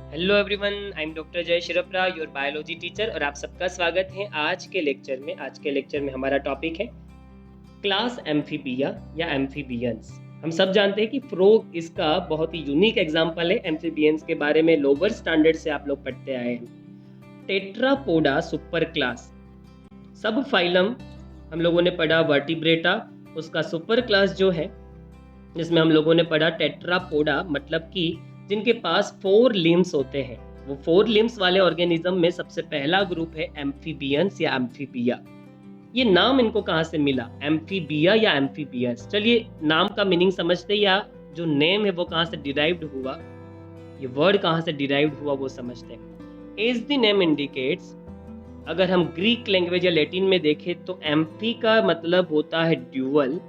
Hello everyone, I am doctor जय शिरपरा, your biology teacher, और आप सबका स्वागत है आज के लेक्चर में हमारा टॉपिक है क्लास एम्फीबिया या एम्फीबियंस। हम सब जानते हैं कि फ्रॉग इसका बहुत ही यूनिक एग्जांपल है। एम्फीबियंस के बारे में लोअर स्टैंडर्ड से आप लोग पढ़ते आए हैं। टेट्रापोडा सुपर क्लास, सब फाइलम हम लोगों ने पढ़ा वर्टिब्रेटा, उसका सुपर क्लास जो है जिसमें हम लोगों ने पढ़ा टेट्रापोडा, मतलब कि जिनके पास 4 लिम्स होते हैं। वो 4 लिम्स वाले ऑर्गेनिज्म में सबसे पहला ग्रुप है एम्फीबियंस या एम्फीबिया। ये नाम इनको कहाँ से मिला, एम्फीबिया या एम्फीबियंस? चलिए नाम का मीनिंग समझते, या जो नेम है वो कहाँ से डिराइव्ड हुआ, ये वर्ड कहाँ से डिराइव्ड हुआ वो समझते हैं। एज द नेम इंडिकेट्स, अगर हम ग्रीक लैंग्वेज या लैटिन में देखें तो एम्फी का मतलब होता है ड्यूअल,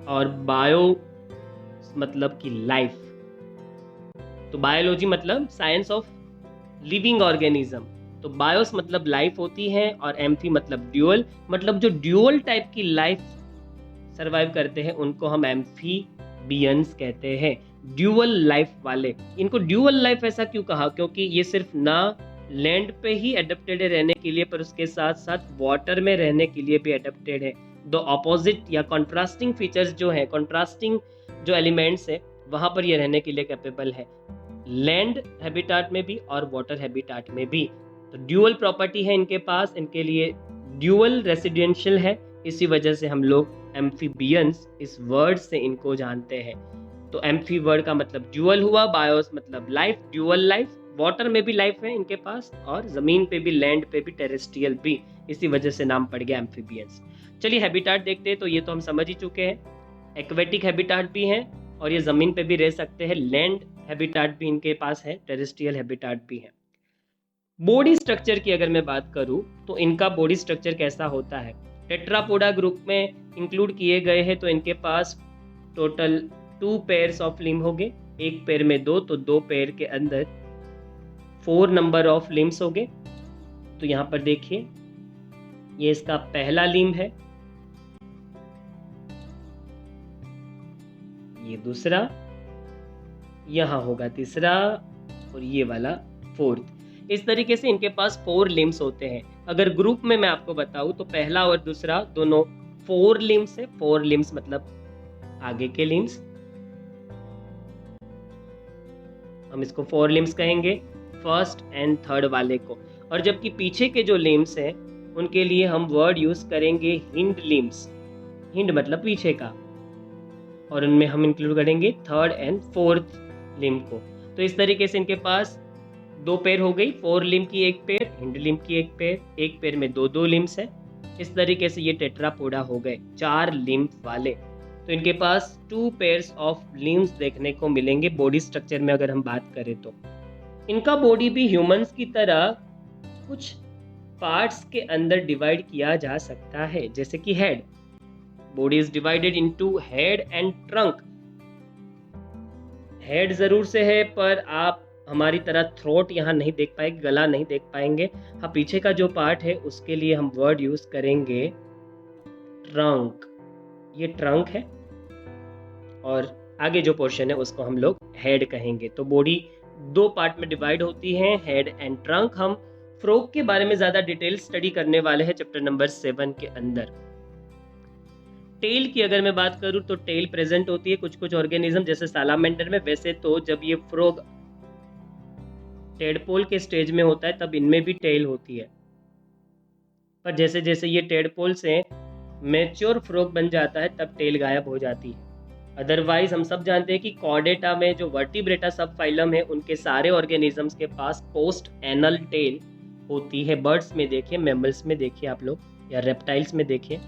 और बायो मतलब कि लाइफ। तो बायोलॉजी मतलब साइंस ऑफ लिविंग ऑर्गेनिज्म, तो बायोस मतलब लाइफ होती है, और एम्फी मतलब ड्यूअल, मतलब जो ड्यूअल टाइप की लाइफ सरवाइव करते हैं उनको हम एम्फीबियंस कहते हैं। ड्यूअल लाइफ वाले, इनको ड्यूअल लाइफ ऐसा क्यों कहा? क्योंकि ये सिर्फ ना लैंड पे ही एडेप्टेड है रहने के लिए, पर उसके साथ साथ वाटर में रहने के लिए भी एडेप्टेड है। दो अपोजिट या कॉन्ट्रास्टिंग फीचर्स जो है, कॉन्ट्रास्टिंग जो एलिमेंट्स है, वहां पर ये रहने के लिए कैपेबल है, लैंड हैबिटाट में भी और वाटर हैबिटाट में भी। तो ड्यूअल प्रॉपर्टी है इनके पास, इनके लिए ड्यूअल रेसिडेंशियल है, इसी वजह से हम लोग एम्फीबियंस इस वर्ड से इनको जानते हैं। तो एम्फी वर्ड का मतलब ड्यूअल हुआ, बायोस मतलब लाइफ, ड्यूअल लाइफ, वाटर में भी लाइफ है इनके पास, और जमीन पे भी, लैंड पे भी, टेरेस्ट्रियल भी, इसी वजह से नाम पड़ गया एम्फीबियंस। चलिए हैबिटाट देखते हैं। तो ये तो हम समझ ही चुके हैं, एक्वेटिक हैबिटाट भी है और ये जमीन पे भी रह सकते हैं, लैंड हैबिटाट भी इनके पास है, टेरेस्ट्रियल हैबिटाट भी है। बॉडी स्ट्रक्चर की अगर मैं बात करूं तो इनका बॉडी स्ट्रक्चर कैसा होता है? टेट्रापोडा ग्रुप में इंक्लूड किए गए हैं, तो इनके पास टोटल 2 पेयर्स ऑफ लिम्ब हो गए, एक पैर में 2, तो 2 पैर के अंदर 4 नंबर ऑफ लिम्स हो गए। तो यहाँ पर देखिए, ये इसका पहला लिम्ब है, ये दूसरा, यहाँ होगा तीसरा, और ये वाला 4th। इस तरीके से इनके पास 4 लिम्स होते हैं। अगर ग्रुप में मैं आपको बताऊं तो पहला और दूसरा दोनों 4 लिम्स है। 4 लिम्स मतलब आगे के लिम्स, हम इसको 4 लिम्स कहेंगे, फर्स्ट एंड थर्ड वाले को। और जबकि पीछे के जो लिम्स हैं उनके लिए हम वर्ड यूज करेंगे हिंड लिम्स, हिंड मतलब पीछे का, और उनमें हम इंक्लूड करेंगे 3rd एंड 4th लिम्ब को। तो इस तरीके से इनके पास 2 पैर हो गई, 4 लिम्ब की एक पैर, हिंड लिम्ब की एक पैर में 2 लिम्स है। इस तरीके से ये टेट्रापोडा हो गए 4 लिम्ब वाले। तो इनके पास 2 पेयर्स ऑफ लिम्स देखने को मिलेंगे बॉडी स्ट्रक्चर में अगर हम बात करें तो। इनका बॉडी भी ह्यूमंस की तरह कुछ पार्ट्स के अंदर डिवाइड किया जा सकता है, जैसे कि head. Body is divided into head and trunk. Head जरूर से है, पर आप हमारी तरह थ्रोट यहाँ नहीं देख पाएंगे, गला नहीं देख पाएंगे। हाँ, पीछे का जो पार्ट है उसके लिए हम वर्ड यूज करेंगे ट्रंक, ये ट्रंक है, और आगे जो पोर्शन है उसको हम लोग हेड कहेंगे। तो बॉडी 2 पार्ट में डिवाइड होती है, हेड एंड ट्रंक। हम फ्रॉग के बारे में ज्यादा डिटेल स्टडी करने वाले हैं चैप्टर नंबर 7 के अंदर। टेल की अगर मैं बात करूं तो टेल प्रेजेंट होती है कुछ कुछ ऑर्गेनिज्म जैसे सालामेंडर में। वैसे तो जब ये फ्रॉग टेडपोल के स्टेज में होता है तब इनमें भी टेल होती है, पर जैसे जैसे ये टेडपोल से मैच्योर फ्रॉग बन जाता है तब टेल गायब हो जाती है। अदरवाइज हम सब जानते हैं कि कॉर्डेटा में जो वर्टिब्रेटा सब फाइलम है उनके सारे ऑर्गेनिजम्स के पास पोस्ट एनल टेल होती है। बर्ड्स में देखिए, मैमल्स में देखिए आप लोग, या रेप्टाइल्स में देखिए।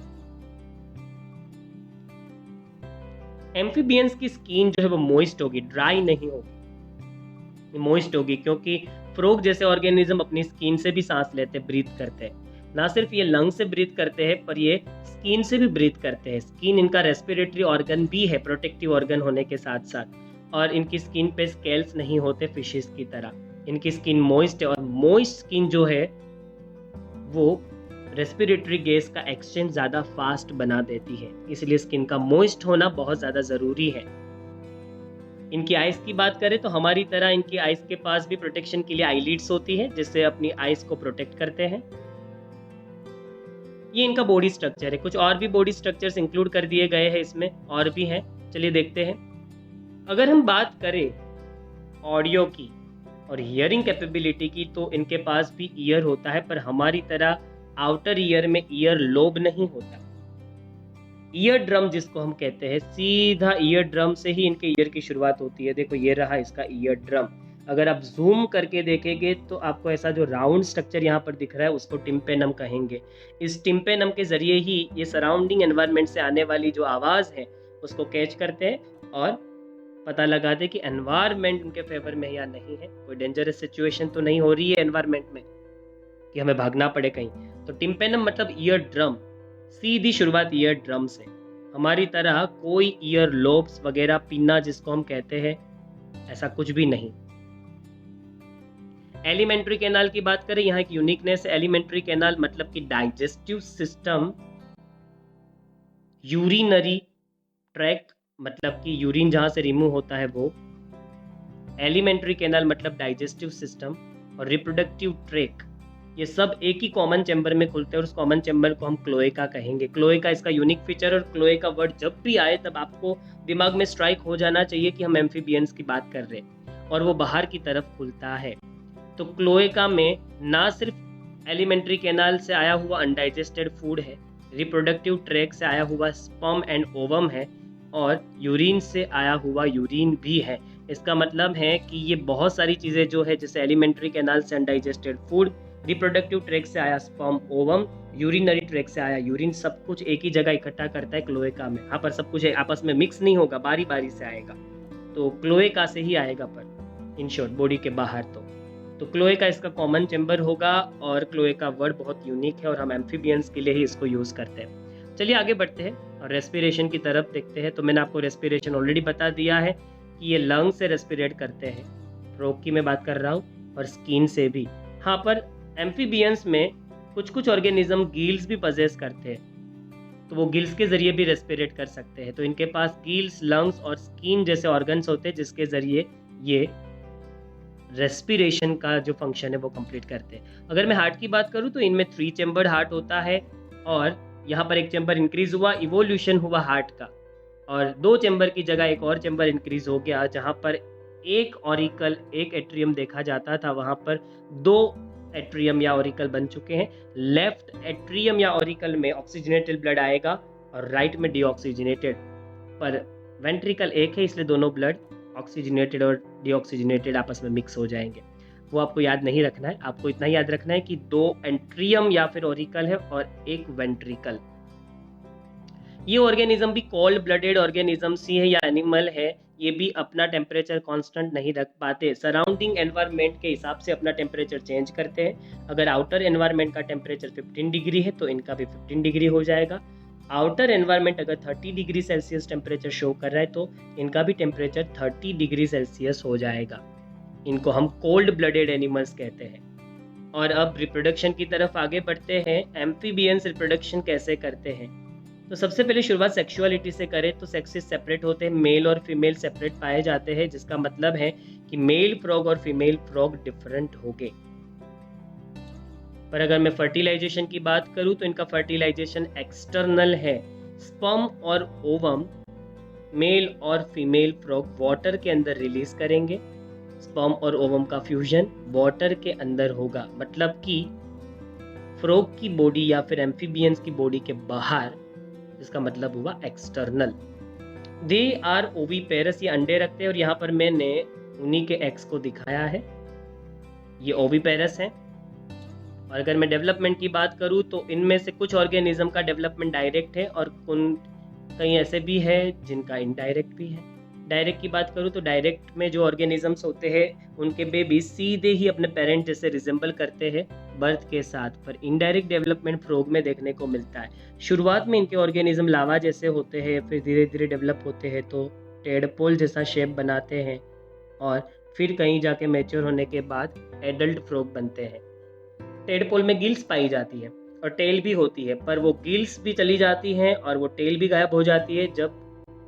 एम्फीबियंस की स्किन जो है वो मॉइस्ट होगी, ड्राई नहीं होगी, मॉइस्ट होगी, क्योंकि फ्रॉग जैसे ऑर्गेनिज्म अपनी स्किन से भी सांस लेते, ब्रीथ करते हैं। ना सिर्फ ये लंग से ब्रीथ करते हैं, पर ये स्किन से भी ब्रीथ करते हैं। स्किन इनका रेस्पिरेटरी ऑर्गन भी है, प्रोटेक्टिव ऑर्गन होने के साथ साथ, और इनकी स्किन पे स्केल्स नहीं होते फिशेस की तरह। इनकी स्किन मॉइस्ट है, और मॉइस्ट स्किन जो है वो रेस्पिरेटरी गैस का एक्सचेंज ज़्यादा फास्ट बना देती है, इसलिए स्किन का मॉइस्ट होना बहुत ज़्यादा ज़रूरी है। इनकी आइज़ की बात करें तो हमारी तरह इनकी आइज़ के पास भी प्रोटेक्शन के लिए आईलिड्स होती है, जिससे अपनी आइज़ को प्रोटेक्ट करते हैं। ये इनका बॉडी स्ट्रक्चर है। कुछ और भी बॉडी स्ट्रक्चर्स इंक्लूड कर दिए गए हैं इसमें, और भी हैं, चलिए देखते हैं। अगर हम बात करें ऑडियो की और हियरिंग कैपेबिलिटी की, तो इनके पास भी ईयर होता है, पर हमारी तरह आउटर ईयर में ईयर लोब नहीं होता। ईयर ड्रम जिसको हम कहते हैं, सीधा ईयर ड्रम से ही इनके ईयर की शुरुआत होती है। देखो ये रहा इसका ईयर ड्रम। अगर आप जूम करके देखेंगे तो आपको ऐसा जो राउंड स्ट्रक्चर यहाँ पर दिख रहा है उसको टिम्पेनम कहेंगे। इस टिम्पेनम के जरिए ही ये सराउंडिंग एनवायरनमेंट से आने वाली जो आवाज़ है उसको कैच करते हैं और पता लगाते कि एनवायरनमेंट उनके फेवर में या नहीं है, कोई डेंजरस सिचुएशन तो नहीं हो रही है एनवायरनमेंट में कि हमें भागना पड़े कहीं। तो टिम्पेनम मतलब ईयर ड्रम, सीधी शुरुआत ईयर ड्रम से। हमारी तरह कोई ईयर लोब्स वगैरह पिन्ना जिसको हम कहते हैं, ऐसा कुछ भी नहीं। एलिमेंट्री कैनाल की बात करें, यहाँ एक यूनिकनेस है। एलिमेंट्री कैनाल मतलब कि डाइजेस्टिव सिस्टम, यूरिनरी ट्रैक मतलब कि यूरिन जहाँ से रिमूव होता है वो, एलिमेंट्री कैनाल मतलब डाइजेस्टिव सिस्टम, और रिप्रोडक्टिव ट्रैक, ये सब एक ही कॉमन चैम्बर में खुलते हैं और उस कॉमन चैम्बर को हम क्लोएका कहेंगे। क्लोएका इसका यूनिक फीचर, और क्लोएका वर्ड जब भी आए तब आपको दिमाग में स्ट्राइक हो जाना चाहिए कि हम एम्फीबियंस की बात कर रहे हैं, और वो बाहर की तरफ खुलता है। तो क्लोएका में ना सिर्फ एलिमेंट्री कैनाल से आया हुआ अनडाइजेस्टेड फूड है, रिप्रोडक्टिव ट्रैक से आया हुआ स्पर्म एंड ओवम है, और यूरिन से आया हुआ यूरिन भी है। इसका मतलब है कि ये बहुत सारी चीज़ें जो है, जैसे एलिमेंट्री कैनाल से अनडाइजेस्टेड फूड, रिप्रोडक्टिव ट्रैक से आया स्पर्म ओवम, यूरिनरी ट्रैक से आया यूरिन, सब कुछ एक ही जगह इकट्ठा करता है क्लोएका में। यहाँ पर सब कुछ आपस में मिक्स नहीं होगा, बारी बारी से आएगा, तो क्लोएका से ही आएगा, पर इन शॉर्ट बॉडी के बाहर तो क्लोएका इसका कॉमन चैम्बर होगा। और क्लोएका वर्ड बहुत यूनिक है और हम एम्फीबियंस के लिए ही इसको यूज़ करते हैं। चलिए आगे बढ़ते हैं और रेस्पिरेशन की तरफ देखते हैं। तो मैंने आपको रेस्पिरेशन ऑलरेडी बता दिया है कि ये लंग से रेस्पिरेट करते हैं, फ्रॉग की मैं बात कर रहा हूँ, और स्किन से भी। हाँ, पर एम्फीबियंस में कुछ ऑर्गेनिज्म गिल्स भी पजेस करते हैं, तो वो गिल्स के जरिए भी रेस्पिरेट कर सकते हैं। तो इनके पास गिल्स, लंग्स और स्किन जैसे ऑर्गन्स होते हैं जिसके जरिए ये रेस्पिरेशन का जो फंक्शन है वो कंप्लीट करते हैं। अगर मैं हार्ट की बात करूँ तो इनमें 3 चैम्बर्ड हार्ट होता है, और यहाँ पर एक चैम्बर इंक्रीज हुआ, इवोल्यूशन हुआ हार्ट का, और 2 चैम्बर की जगह एक और चैम्बर इंक्रीज हो गया। जहाँ पर एक ऑरिकल, एक एट्रियम देखा जाता था, वहाँ पर 2 एट्रियम या ऑरिकल बन चुके हैं। लेफ्ट एट्रियम या ऑरिकल में ऑक्सीजनेटेड ब्लड आएगा और राइट में डीऑक्सीजनेटेड, पर वेंट्रिकल एक है इसलिए दोनों ब्लड ऑक्सीजनेटेड और डीऑक्सीजनेटेड आपस में मिक्स हो जाएंगे। वो आपको याद नहीं रखना है, आपको इतना याद रखना है कि 2 एंट्रियम या फिर ऑरिकल है और एक वेंट्रिकल। ये ऑर्गेनिज्म भी कोल्ड ब्लडेड ऑर्गेनिजम्स ही है या एनिमल है, ये भी अपना टेम्परेचर कांस्टेंट नहीं रख पाते, सराउंडिंग एनवायरनमेंट के हिसाब से अपना टेम्परेचर चेंज करते हैं। अगर आउटर एनवायरनमेंट का टेम्परेचर 15 डिग्री है तो इनका भी 15 डिग्री हो जाएगा। आउटर एनवायरनमेंट अगर 30 डिग्री सेल्सियस टेम्परेचर शो कर रहा है तो इनका भी टेम्परेचर 30 डिग्री सेल्सियस हो जाएगा। इनको हम कोल्ड ब्लडेड एनिमल्स कहते हैं। और अब रिप्रोडक्शन की तरफ आगे बढ़ते हैं। एम्फीबियंस रिप्रोडक्शन कैसे करते हैं? तो सबसे पहले शुरुआत सेक्सुअलिटी से करें तो सेक्सेस सेपरेट होते हैं, मेल और फीमेल सेपरेट पाए जाते हैं, जिसका मतलब है कि मेल फ्रॉग और फीमेल फ्रॉग डिफरेंट होंगे। पर अगर मैं फर्टिलाइजेशन की बात करूं तो इनका फर्टिलाइजेशन एक्सटर्नल है। स्पर्म और ओवम मेल और फीमेल फ्रॉग वाटर के अंदर रिलीज करेंगे। स्पर्म और ओवम का फ्यूजन वाटर के अंदर होगा, मतलब कि फ्रॉग की बॉडी या फिर एम्फीबियंस की बॉडी के बाहर, जिसका मतलब हुआ एक्सटर्नल। दे आर ओवीपेरस, ये अंडे रखते हैं और यहाँ पर मैंने उन्हीं के एग्स को दिखाया है, ये ओवीपेरस हैं। और अगर मैं डेवलपमेंट की बात करूँ तो इनमें से कुछ ऑर्गेनिज्म का डेवलपमेंट डायरेक्ट है और कई ऐसे भी है जिनका इनडायरेक्ट भी है। डायरेक्ट की बात करूँ तो डायरेक्ट में जो ऑर्गेनिजम्स होते हैं उनके बेबी सीधे ही अपने पेरेंट जैसे रिजेंबल करते हैं बर्थ के साथ, पर इनडायरेक्ट डेवलपमेंट फ्रॉग में देखने को मिलता है। शुरुआत में इनके ऑर्गेनिज्म लावा जैसे होते हैं, फिर धीरे धीरे डेवलप होते हैं तो टेडपोल जैसा शेप बनाते हैं, और फिर कहीं जाके मैच्योर होने के बाद एडल्ट फ्रॉग बनते हैं। टेडपोल में गिल्स पाई जाती है और टेल भी होती है, पर वो गिल्स भी चली जाती हैं और वो टेल भी गायब हो जाती है जब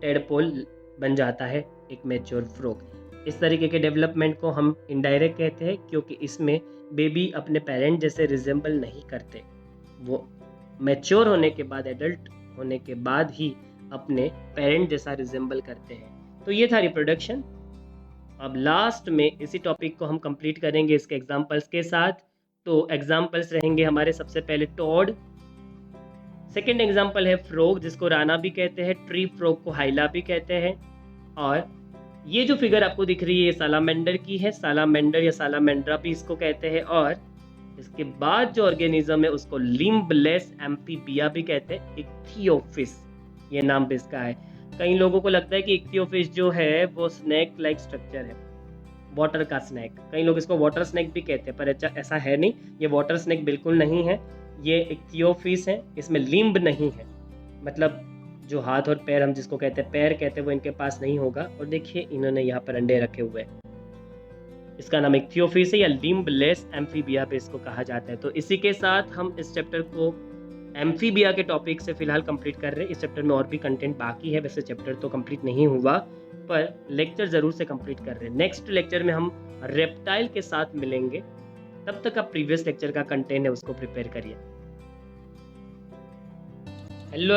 टेडपोल बन जाता है एक मैच्योर फ्रॉग। इस तरीके के डेवलपमेंट को हम इनडायरेक्ट कहते हैं, क्योंकि इसमें बेबी अपने पेरेंट जैसे रिजेंबल नहीं करते, वो मैच्योर होने के बाद, एडल्ट होने के बाद ही अपने पेरेंट जैसा रिजेंबल करते हैं। तो ये था रिप्रोडक्शन। अब लास्ट में इसी टॉपिक को हम कंप्लीट करेंगे इसके एग्जांपल्स के साथ। तो एग्जांपल्स रहेंगे हमारे, सबसे पहले टॉड, सेकेंड एग्जांपल है फ्रॉग जिसको राना भी कहते हैं, ट्री फ्रॉग को हाइला भी कहते हैं, और ये जो फिगर आपको दिख रही है ये सालामेंडर की है, सालामेंडर या सालामेंड्रा भी इसको कहते हैं। और इसके बाद जो ऑर्गेनिज्म है उसको लिम्बलेस एम्फीबिया भी कहते हैं, इक्थियोफिस ये नाम भी इसका है। कई लोगों को लगता है कि इक्थियोफिस जो है वो स्नैक लाइक स्ट्रक्चर है, वाटर का स्नैक, कई लोग इसको वाटर स्नैक भी कहते हैं, पर ऐसा है नहीं, ये वाटर स्नैक बिल्कुल नहीं है, ये इक्थियोफिस है, इसमें लिम्ब नहीं है, मतलब जो हाथ और पैर हम जिसको कहते हैं पैर कहते हैं वो इनके पास नहीं होगा। और देखिए इन्होंने यहाँ पर अंडे रखे हुए हैं, इसका नाम इक्थियोफिस है या लिम्बलेस एम्फीबिया पे इसको कहा जाता है। तो इसी के साथ हम इस चैप्टर को एम्फीबिया के टॉपिक से फिलहाल कंप्लीट कर रहे हैं। इस चैप्टर में और भी कंटेंट बाकी है, वैसे चैप्टर तो कंप्लीट नहीं हुआ पर लेक्चर ज़रूर से कंप्लीट कर रहे हैं। नेक्स्ट लेक्चर में हम रेप्टाइल के साथ मिलेंगे, तब तक आप प्रीवियस लेक्चर का कंटेंट है उसको प्रिपेयर करिए। हेलो।